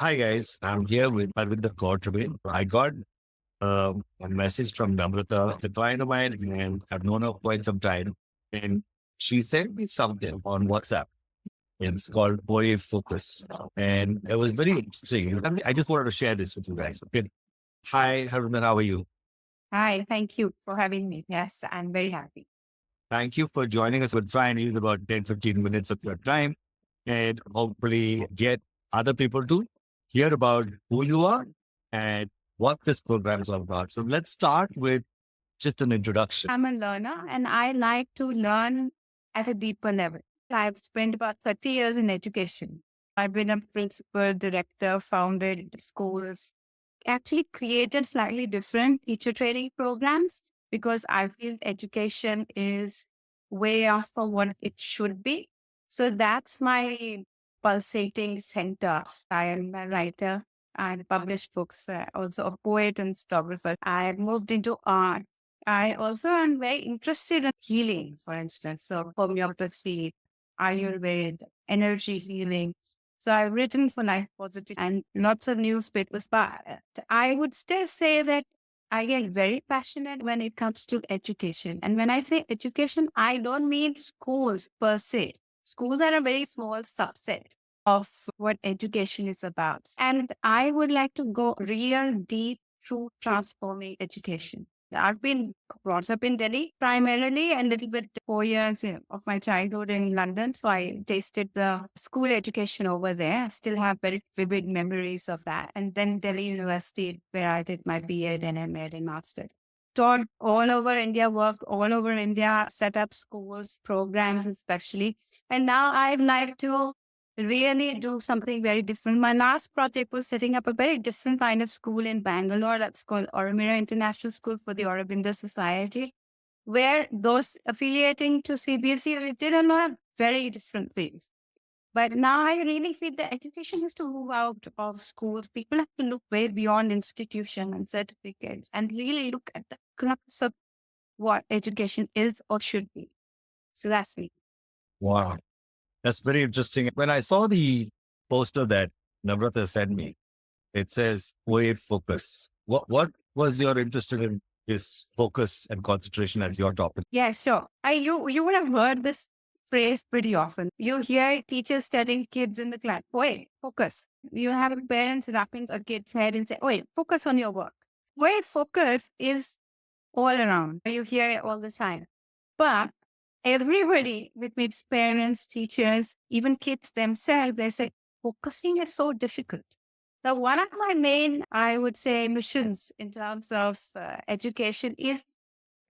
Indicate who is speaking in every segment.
Speaker 1: Hi guys, I'm here with Arvind Kaur today. I got a message from Namrata, it's a client of mine, and I've known her quite some time. And she sent me something on WhatsApp. It's called Boy Focus, and it was very interesting. I just wanted to share this with you guys. Okay. Hi, Harvinder, how are you?
Speaker 2: Hi, thank you for having me. Yes, I'm very happy.
Speaker 1: Thank you for joining us. We'll try and use about 10, 15 minutes of your time and hopefully get other people to hear about who you are and what this program is all about. So let's start with just an introduction.
Speaker 2: I'm a learner and I like to learn at a deeper level. I've spent about 30 years in education. I've been a principal, director, founded schools, actually created slightly different teacher training programs because I feel education is way off of what it should be. So that's my pulsating center. I am a writer. I publish books, also a poet and photographer. I moved into art. I also am very interested in healing, for instance. So homeopathy, Ayurveda, energy healing. So I've written for Life Positive and lots of newspapers, but I would still say that I get very passionate when it comes to education. And when I say education, I don't mean schools per se. Schools are a very small subset of what education is about. And I would like to go real deep through transforming education. I've been brought up in Delhi primarily, and a little bit 4 years of my childhood in London. So I tasted the school education over there. I still have very vivid memories of that. And then Delhi University, where I did my B.Ed and M.Ed and Master's. Taught all over India, worked all over India, set up schools, programs especially. And now I'd like to really do something very different. My last project was setting up a very different kind of school in Bangalore that's called Auromeira International School for the Aurobindo Society, where those affiliating to CBSE, we did a lot of very different things. But now I really feel that education has to move out of schools. People have to look way beyond institution and certificates and really look at the crux of what education is or should be. So that's me.
Speaker 1: Wow. That's very interesting. When I saw the poster that Navrata sent me, it says Wave Focus. What was your interest in this focus and concentration as your topic?
Speaker 2: Yeah, sure. You would have heard this phrase pretty often. You hear teachers telling kids in the class, "Wait, focus." You have parents rapping a kid's head and say, "Wait, focus on your work." Wait, focus is all around. You hear it all the time. But everybody, with its parents, teachers, even kids themselves, they say focusing is so difficult. Now, one of my main, I would say, missions in terms of education is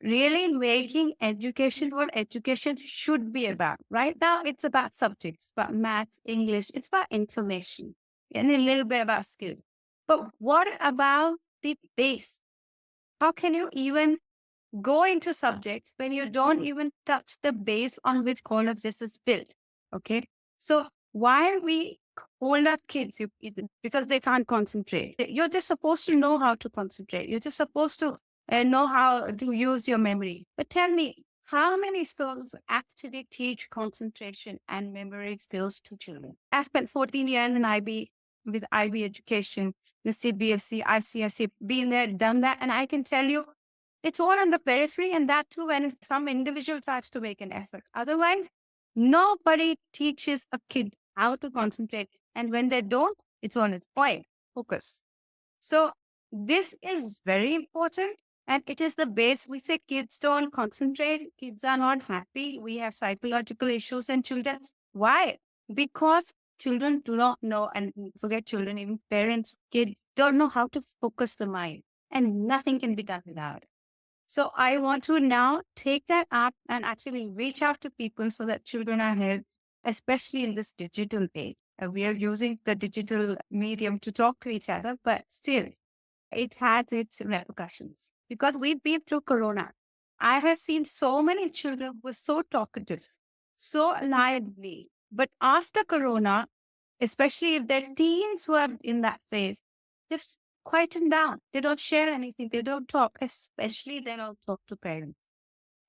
Speaker 2: really making education what education should be about. Right now, it's about subjects, about math, English, it's about information, and a little bit about skill. But what about the base? How can you even go into subjects when you don't even touch the base on which all of this is built? Okay. So why we hold up kids because they can't concentrate? You're just supposed to know how to concentrate. You're just supposed to know how to use your memory. But tell me, how many schools actually teach concentration and memory skills to children? I spent 14 years in IB with IB education, the CBSE, ICSE, been there, done that. And I can tell you, it's all on the periphery, and that too when some individual tries to make an effort. Otherwise, nobody teaches a kid how to concentrate. And when they don't, it's on its point, focus. So this is very important. And it is the base. We say kids don't concentrate, kids are not happy. We have psychological issues in children. Why? Because children do not know, and forget children, even parents, kids don't know how to focus the mind. And nothing can be done without it. So I want to now take that up and actually reach out to people so that children are helped, especially in this digital age. We are using the digital medium to talk to each other, but still, it has its repercussions because we've been through Corona. I have seen so many children who were so talkative, so lively, but after Corona, especially if their teens were in that phase, they've quietened down. They don't share anything. They don't talk, especially they don't talk to parents.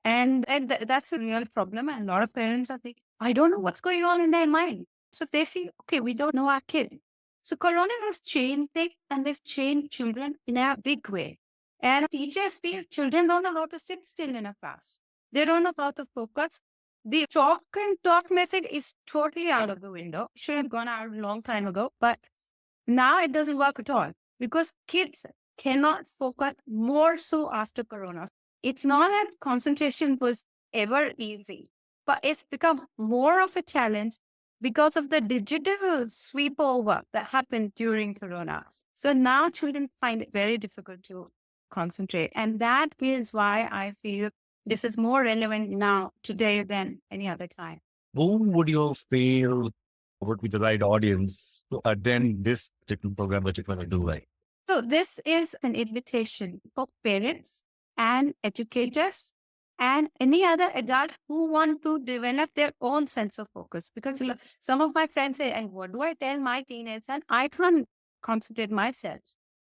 Speaker 2: And that's a real problem. And a lot of parents are thinking, I don't know what's going on in their mind. So they feel, okay, we don't know our kid. So Corona has changed things and they've changed children in a big way. And teachers feel children don't know how to sit still in a class. They don't know how to focus. The chalk and talk method is totally out of the window. It should have gone out a long time ago, but now it doesn't work at all because kids cannot focus more so after Corona. It's not that concentration was ever easy, but it's become more of a challenge because of the digital sweep over that happened during Corona. So now children find it very difficult to concentrate. And that is why I feel this is more relevant now, today, than any other time.
Speaker 1: Whom would you feel would be the right audience to attend this particular program that you're going to do? Right?
Speaker 2: So this is an invitation for parents and educators and any other adult who want to develop their own sense of focus. Because some of my friends say, and what do I tell my teenagers? And I can't concentrate myself.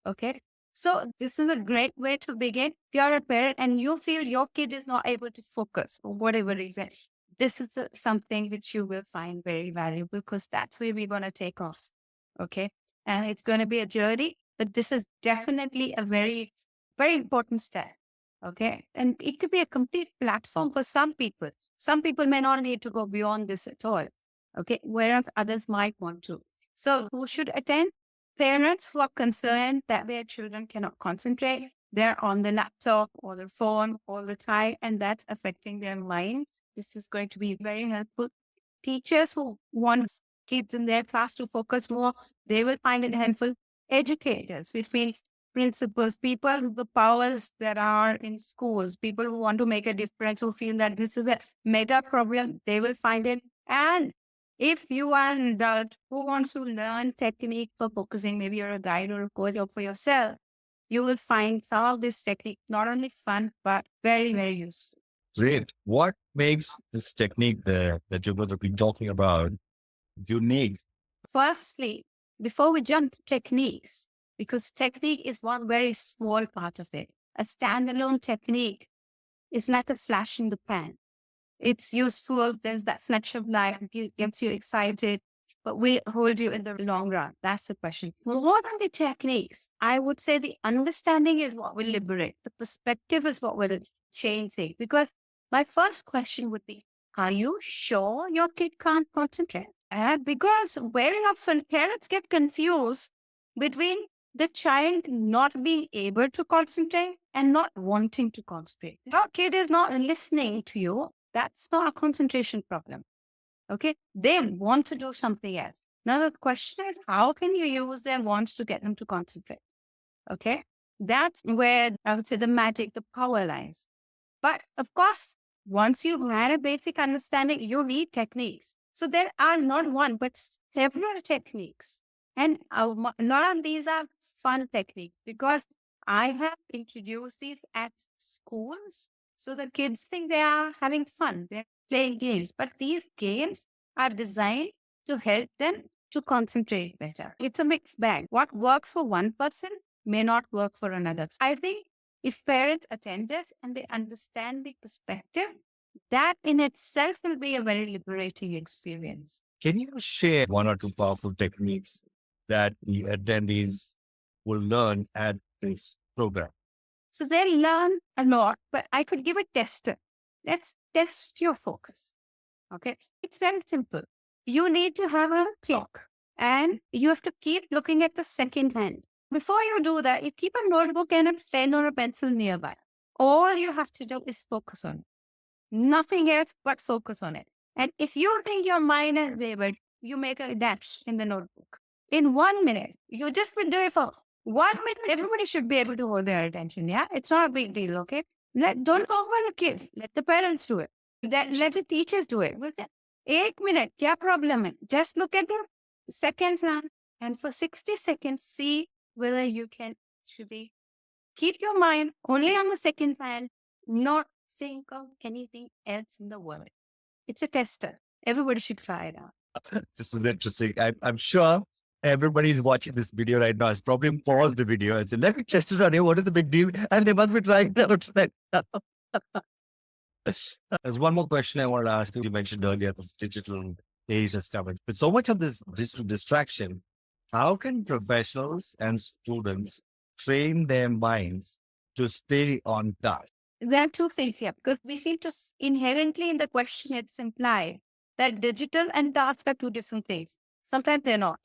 Speaker 2: Okay. So this is a great way to begin. If you're a parent and you feel your kid is not able to focus for whatever reason, this is something which you will find very valuable because that's where we're going to take off. Okay. And it's going to be a journey, but this is definitely a very, very important step. Okay. And it could be a complete platform for some people. Some people may not need to go beyond this at all. Okay. Whereas others might want to. So who should attend? Parents who are concerned that their children cannot concentrate. They're on the laptop or the phone all the time, and that's affecting their minds. This is going to be very helpful. Teachers who want kids in their class to focus more, they will find it helpful. Educators, which means principals, people with the powers that are in schools, people who want to make a difference, who feel that this is a mega problem, they will find it. And if you are an adult who wants to learn technique for focusing, maybe you're a guide or a coach or for yourself, you will find some of this technique not only fun, but very, very useful.
Speaker 1: Great. What makes this technique that you're going to be talking about unique?
Speaker 2: Firstly, before we jump to techniques, because technique is one very small part of it, a standalone technique is like a flash in the pan. It's useful. There's that flash of light, it gets you excited, but will hold you in the long run? That's the question. More than the techniques, I would say the understanding is what will liberate. The perspective is what will change things. Because my first question would be, are you sure your kid can't concentrate? Because very often parents get confused between the child not being able to concentrate and not wanting to concentrate. Your kid is not listening to you. That's not a concentration problem. Okay. They want to do something else. Now the question is, how can you use their wants to get them to concentrate? Okay. That's where I would say the magic, the power lies. But of course, once you've had a basic understanding, you need techniques. So there are not one, but several techniques. And a lot of these are fun techniques because I have introduced these at schools. So the kids think they are having fun. They're playing games, but these games are designed to help them to concentrate better. It's a mixed bag. What works for one person may not work for another. I think if parents attend this and they understand the perspective, that in itself will be a very liberating experience.
Speaker 1: Can you share one or two powerful techniques that the attendees will learn at this program?
Speaker 2: So they learn a lot, but I could give a tester. Let's test your focus. Okay. It's very simple. You need to have a clock and you have to keep looking at the second hand. Before you do that, you keep a notebook and a pen or a pencil nearby. All you have to do is focus on it. Nothing else but focus on it. And if you think your mind is wavered, you make a dash in the notebook. In 1 minute, you just will do it for 1 minute. Everybody should be able to hold their attention. Yeah, it's not a big deal. Okay, don't talk about the kids. Let the parents do it. Let the teachers do it. 1 minute, क्या problem है? Just look at the seconds now, and for 60 seconds, see whether you can actually keep your mind only on the second hand, not think of anything else in the world. It's a tester. Everybody should try it out.
Speaker 1: This is interesting. I'm sure everybody is watching this video right now has probably paused the video and said, let me test it on here. What is the big deal? And they must be trying it out. There's one more question I wanted to ask you. You mentioned earlier this digital age has covered. But so much of this digital distraction how can professionals and students train their minds to stay on task?
Speaker 2: There are two things here because we seem to inherently in the question it's implied that digital and task are two different things. Sometimes they're not.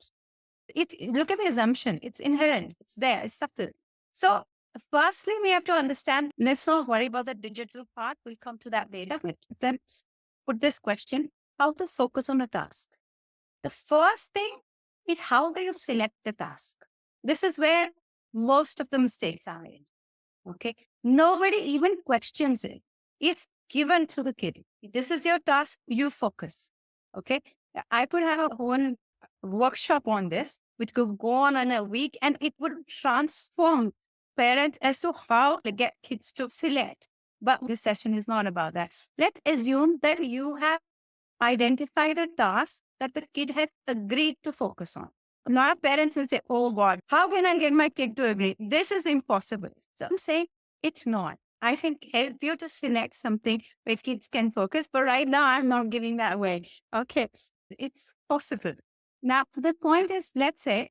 Speaker 2: Look at the assumption. It's inherent. It's there. It's subtle. So firstly, we have to understand. Let's not worry about the digital part. We'll come to that later. But let's put this question: how to focus on a task. The first thing is how do you select the task? This is where most of the mistakes are made. Okay. Nobody even questions it. It's given to the kid. This is your task. You focus. Okay. I could have a whole workshop on this, which could go on in a week and it would transform parents as to how to get kids to select. But this session is not about that. Let's assume that you have identified a task that the kid has agreed to focus on. A lot of parents will say, oh God, how can I get my kid to agree? This is impossible. So I'm saying it's not. I can help you to select something where kids can focus, but right now I'm not giving that away. Okay, it's possible. Now, the point is, let's say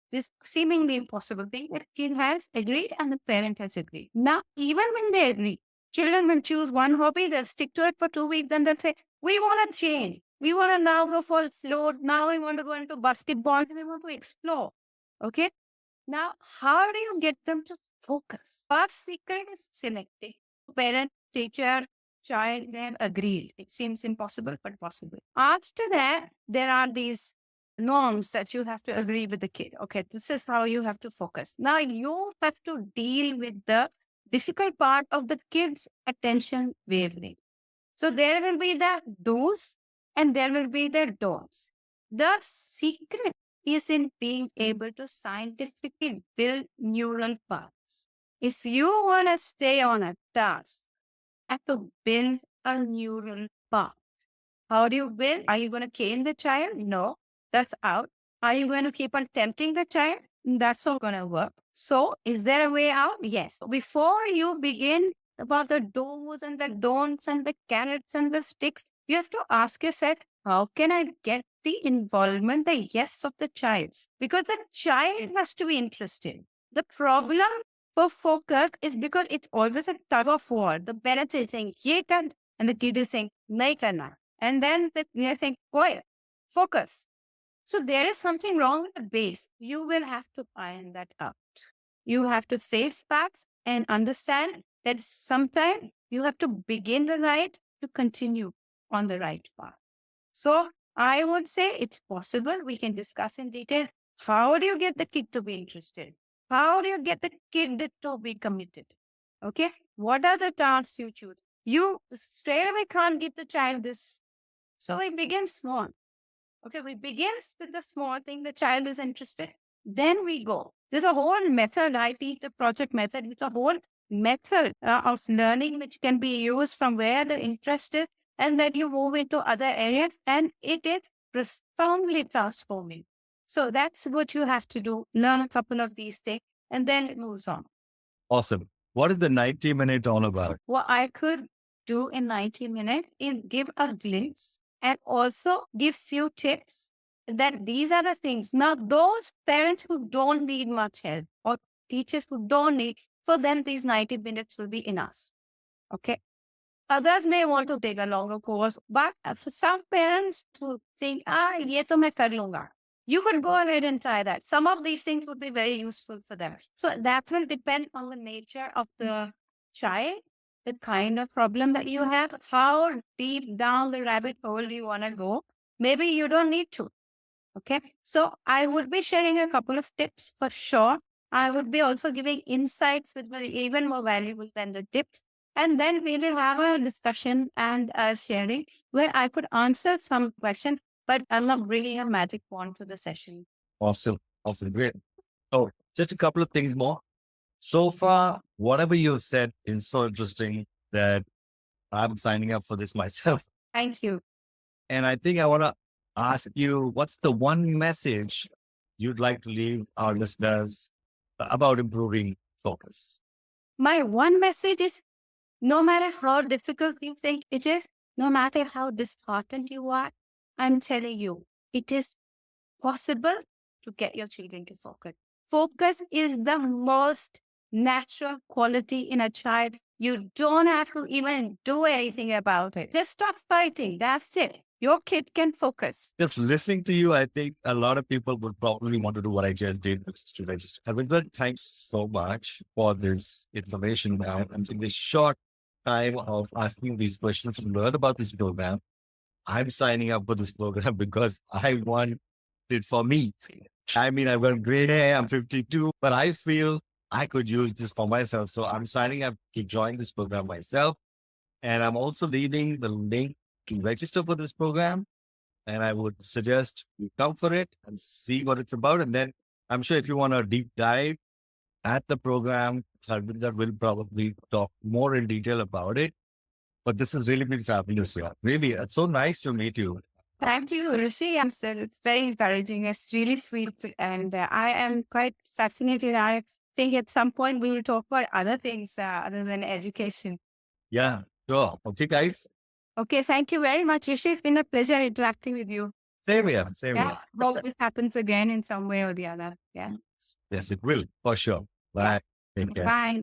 Speaker 2: this seemingly impossible thing, the kid has agreed and the parent has agreed. Now, even when they agree, children will choose one hobby, they'll stick to it for 2 weeks, then they'll say, we want to change. We want to now go for slow. Now we want to go into basketball. They want to explore. Okay. Now, how do you get them to focus? First secret is selecting. Parent, teacher, child, they have agreed. It seems impossible, but possible. After that, there are these norms that you have to agree with the kid. Okay, this is how you have to focus. Now, you have to deal with the difficult part of the kid's attention wavelength. So there will be the do's and there will be the don'ts. The secret is in being able to scientifically build neural paths. If you want to stay on a task, you have to build a neural path. How do you build? Are you going to cane the child? No, that's out. Are you going to keep on tempting the child? That's not going to work. So is there a way out? Yes. Before you begin about the do's and the don'ts and the carrots and the sticks, you have to ask yourself, how can I get the involvement, the yes of the child? Because the child has to be interested. The problem for focus is because it's always a tug of war. The parent is saying, ye kar, and the kid is saying, nahi karna. And then they're saying, boy, focus. So there is something wrong with the base. You will have to iron that out. You have to face facts and understand that sometimes you have to begin the right to continue on the right path. So I would say it's possible. We can discuss in detail. How do you get the kid to be interested? How do you get the kid to be committed? Okay. What are the tasks you choose? You straight away can't give the child this. So we begin small. Okay. We begin with the small thing. The child is interested. Then we go. There's a whole method. I teach the project method. It's a whole method of learning which can be used from where the interest is, and then you move into other areas, and it is profoundly transforming. So that's what you have to do. Learn a couple of these things, and then it moves on.
Speaker 1: Awesome. What is the 90-minute all about?
Speaker 2: What I could do in 90 minutes is give a glimpse and also give few tips that these are the things. Now, those parents who don't need much help or teachers who don't need, for them, these 90 minutes will be enough. Okay. Others may want to take a longer course, but for some parents who think, ye to main kar lunga, you could go ahead and try that. Some of these things would be very useful for them. So that will depend on the nature of the child, the kind of problem that you have, how deep down the rabbit hole you want to go. Maybe you don't need to. Okay. So I would be sharing a couple of tips for sure. I would be also giving insights which will be even more valuable than the tips. And then we will have a discussion and sharing where I could answer some question, but I'm not bringing a magic wand to the session.
Speaker 1: Awesome. Awesome. Great. Oh, just a couple of things more. So far, whatever you've said is so interesting that I'm signing up for this myself.
Speaker 2: Thank you.
Speaker 1: And I think I want to ask you, what's the one message you'd like to leave our listeners about improving focus?
Speaker 2: My one message is, no matter how difficult you think it is, no matter how disheartened you are, I'm telling you, it is possible to get your children to focus. Focus is the most natural quality in a child. You don't have to even do anything about it. Just stop fighting. That's it. Your kid can focus.
Speaker 1: Just listening to you, I think a lot of people would probably want to do what I just did, which is to register. Arvinder, thanks so much for this information. And in this short time of asking these questions to learn about this program, I'm signing up for this program because I want it for me. I mean, I've got gray hair, I'm 52, but I feel I could use this for myself. So I'm signing up to join this program myself. And I'm also leaving the link to register for this program. And I would suggest you come for it and see what it's about. And then I'm sure if you want a deep dive at the program, Harvinder will probably talk more in detail about it. But this has really been fabulous here. Really, it's so nice to meet you.
Speaker 2: Thank you, Rishi. I'm still, it's very encouraging. It's really sweet. And I am quite fascinated. I think at some point we will talk about other things other than education.
Speaker 1: Yeah, sure. Okay, guys.
Speaker 2: Okay, thank you very much, Rishi. It's been a pleasure interacting with you.
Speaker 1: Same here. Same
Speaker 2: Yeah,
Speaker 1: here.
Speaker 2: hope this happens again in some way or the other. Yeah.
Speaker 1: Yes, it will, for sure. Bye. Take care.
Speaker 2: Bye.